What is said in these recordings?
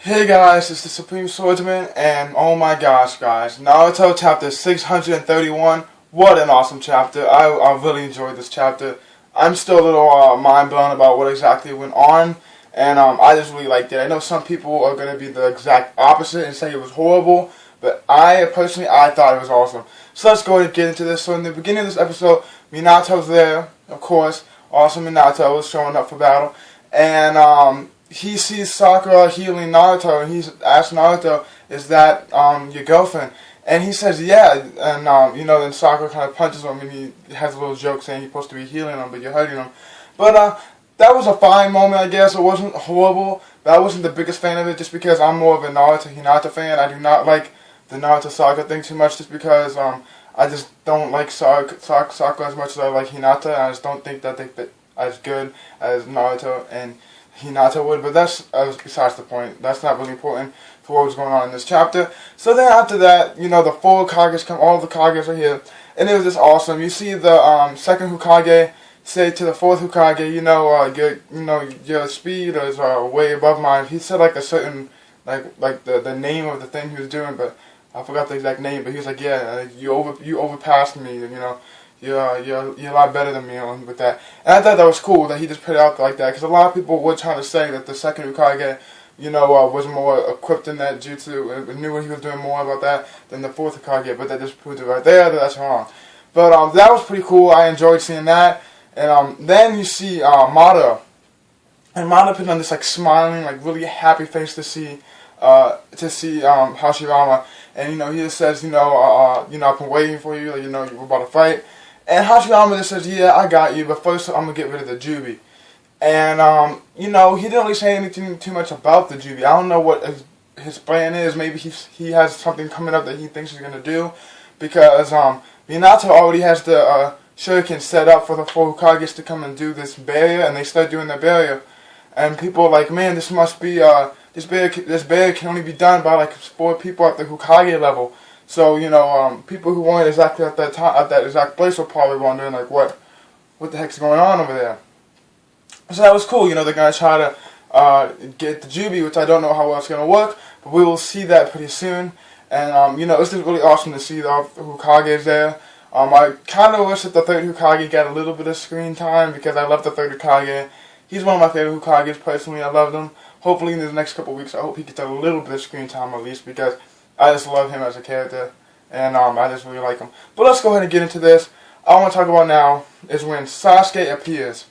Hey guys, it's the Supreme Swordsman, and oh my gosh guys, Naruto chapter 631, what an awesome chapter. I really enjoyed this chapter. I'm still a little mind blown about what exactly went on, and I just really liked it. I know some people are going to be the exact opposite and say it was horrible, but I thought it was awesome. So let's go ahead and get into this. So in the beginning of this episode, Minato's there, of course. Awesome Minato is showing up for battle, and he sees Sakura healing Naruto, and he's asked Naruto, "Is that your girlfriend?" And he says, "Yeah." And then Sakura kind of punches him, and he has a little joke saying you're supposed to be healing him, but you're hurting him. But that was a fine moment, I guess. It wasn't horrible, but I wasn't the biggest fan of it, just because I'm more of a Naruto Hinata fan. I do not like the Naruto Sakura thing too much, just because I just don't like Sakura as much as I like Hinata. I just don't think that they fit as good as Naruto and Hinata would, but that's besides the point. That's not really important for what was going on in this chapter. So then after that, the four Kages come, all the Kages are here, and it was just awesome. You see the second Hokage say to the fourth Hokage, your speed is way above mine. He said like a certain, like the name of the thing he was doing, but I forgot the exact name. But he was like, yeah, you overpassed me, You're a lot better than me with that. And I thought that was cool that he just put it out like that, because a lot of people were trying to say that the second Hokage, was more equipped in that jutsu and knew what he was doing more about that than the fourth Hokage, but that just proved it right there that that's wrong. But that was pretty cool. I enjoyed seeing that. And then you see Madara, and Madara put on this like smiling, like really happy face to see Hashirama, and he just says, I've been waiting for you, you're about to fight. And Hashirama just says, yeah, I got you, but first I'm going to get rid of the Jubi. And, he didn't really say anything too much about the Jubi. I don't know what his plan is. Maybe he has something coming up that he thinks he's going to do. Because Minato already has the shuriken set up for the four Hokages to come and do this barrier. And they start doing the barrier. And people are like, man, this must be, this barrier can only be done by like 4 people at the Hokage level. So, people who weren't exactly at that exact place were probably wondering, like, what the heck's going on over there? So that was cool. They're going to try to get the Jubi, which I don't know how well it's going to work, but we will see that pretty soon. And, it's just really awesome to see the Hokages there. I kind of wish that the third Hokage got a little bit of screen time, because I love the third Hokage. He's one of my favorite Hokages, personally. I love him. Hopefully in the next couple of weeks, I hope he gets a little bit of screen time at least, because I just love him as a character, and I just really like him. But let's go ahead and get into this. All I want to talk about now is when Sasuke appears.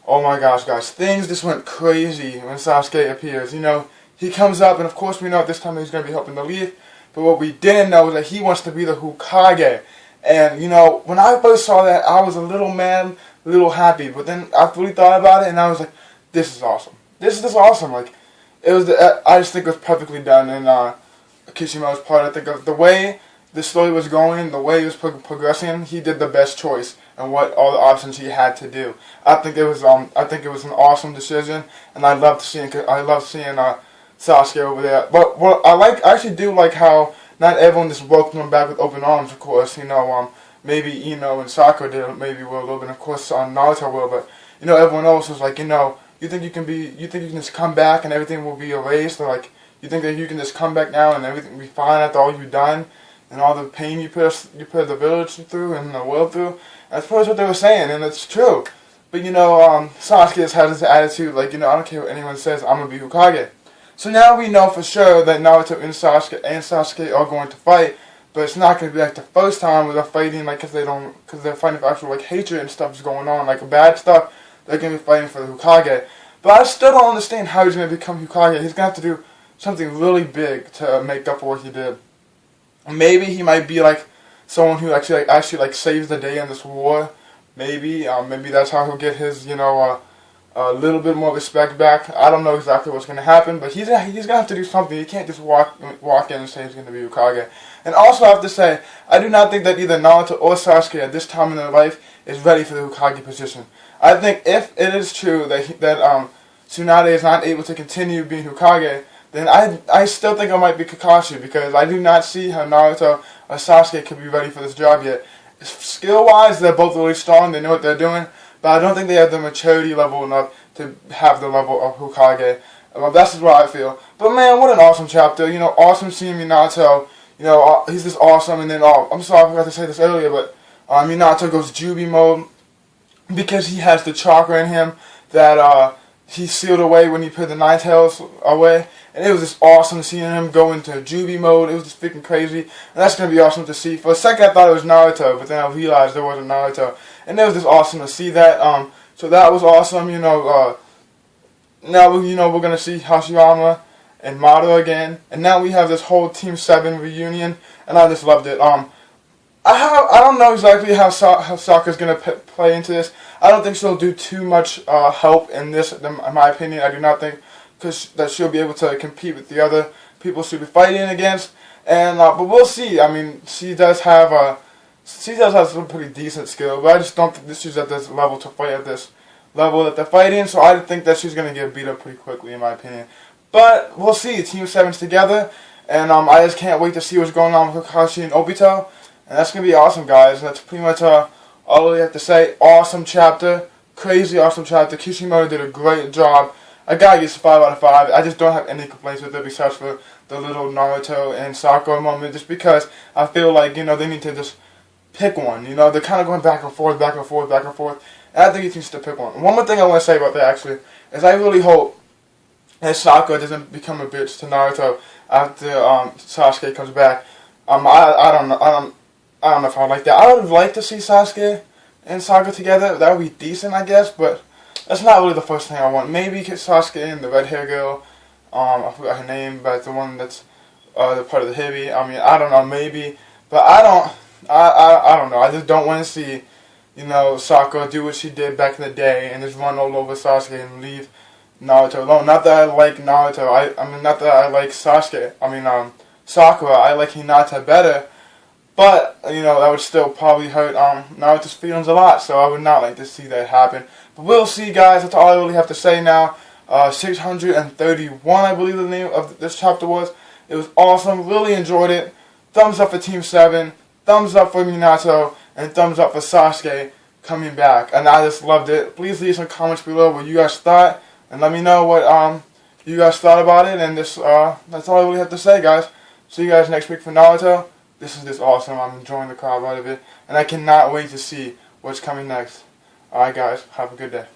Oh my gosh, guys. Things just went crazy when Sasuke appears. He comes up, and of course we know at this time that he's going to be helping the lead. But what we didn't know is that he wants to be the Hokage. And, when I first saw that, I was a little mad, a little happy. But then I really thought about it, and I was like, this is awesome. This is just awesome. Like, I just think it was perfectly done, and, Kishima's part. I think of the way the story was going, the way it was progressing, he did the best choice and what all the options he had to do. I think it was an awesome decision, and I love seeing Sasuke over there. But what I actually do like how not everyone just welcomed him back with open arms. Of course, maybe Ino and Sakura did, maybe will a little bit. Of course, Naruto will, but everyone else was like, you think you can just come back and everything will be erased, or like, you think that you can just come back now and everything will be fine after all you've done and all the pain you put the village through and the world through? That's probably what they were saying, and it's true. But Sasuke just has this attitude like, I don't care what anyone says, I'm gonna be Hokage. So now we know for sure that Naruto and Sasuke are going to fight, but it's not gonna be like the first time where they're fighting, like, because they're fighting for actual like hatred and stuff is going on, like bad stuff. They're gonna be fighting for the Hokage. But I still don't understand how he's gonna become Hokage. He's gonna have to do something really big to make up for what he did. Maybe he might be like someone who actually saves the day in this war. Maybe that's how he'll get his a little bit more respect back. I don't know exactly what's going to happen, but he's gonna have to do something. He can't just walk in and say he's going to be Hokage. And also I have to say, I do not think that either Naruto or Sasuke at this time in their life is ready for the Hokage position. I think if it is true that Tsunade is not able to continue being Hokage, then I still think I might be Kakashi, because I do not see how Naruto or Sasuke could be ready for this job yet. Skill-wise, they're both really strong, they know what they're doing, but I don't think they have the maturity level enough to have the level of Hokage. That's just what I feel. But man, what an awesome chapter. You know, awesome seeing Minato. You know, he's just awesome. And then, I'm sorry I forgot to say this earlier, but Minato goes Jubi mode because he has the chakra in him that he sealed away when he put the Nine Tails away. And it was just awesome seeing him go into Jubi mode. It was just freaking crazy. And that's going to be awesome to see. For a second I thought it was Naruto, but then I realized there wasn't Naruto. And it was just awesome to see that. So that was awesome, you know. Now, you know, we're going to see Hashirama and Madara again. And now we have this whole Team 7 reunion. And I just loved it. I don't know exactly how Sakura's going to play into this. I don't think she'll do too much help in this, in my opinion. I do not think that she'll be able to compete with the other people she'll be fighting against. And but we'll see. I mean, she does have some pretty decent skill, but I just don't think that she's at this level to fight at this level that they're fighting. So I think that she's going to get beat up pretty quickly, in my opinion. But we'll see. Team 7's together, and I just can't wait to see what's going on with Kakashi and Obito. And that's going to be awesome, guys. That's pretty much all we have to say. Awesome chapter. Crazy awesome chapter. Kishimoto did a great job. I gotta give it a 5 out of 5. I just don't have any complaints with it besides for the little Naruto and Sakura moment. Just because I feel like, you know, they need to just pick one. You know, they're kind of going back and forth, back and forth, back and forth. And I think he needs to pick one. One more thing I want to say about that, actually, is I really hope that Sakura doesn't become a bitch to Naruto after Sasuke comes back. I don't know. I don't know if I like that. I would like to see Sasuke and Sakura together. That would be decent, I guess, but that's not really the first thing I want. Maybe Sasuke and the red hair girl, I forgot her name, but the one that's the part of the Hibi. I mean, I don't know, maybe, but I don't know. I just don't want to see, you know, Sakura do what she did back in the day and just run all over Sasuke and leave Naruto alone. Not that I like Naruto. I mean, not that I like Sasuke. I mean, Sakura. I like Hinata better. But, you know, that would still probably hurt Naruto's feelings a lot, so I would not like to see that happen. But we'll see, guys. That's all I really have to say now. 631, I believe the name of this chapter was. It was awesome. Really enjoyed it. Thumbs up for Team 7. Thumbs up for Minato. And thumbs up for Sasuke coming back. And I just loved it. Please leave some comments below what you guys thought. And let me know what you guys thought about it. And this that's all I really have to say, guys. See you guys next week for Naruto. This is just awesome. I'm enjoying the crowd out of it. And I cannot wait to see what's coming next. Alright, guys. Have a good day.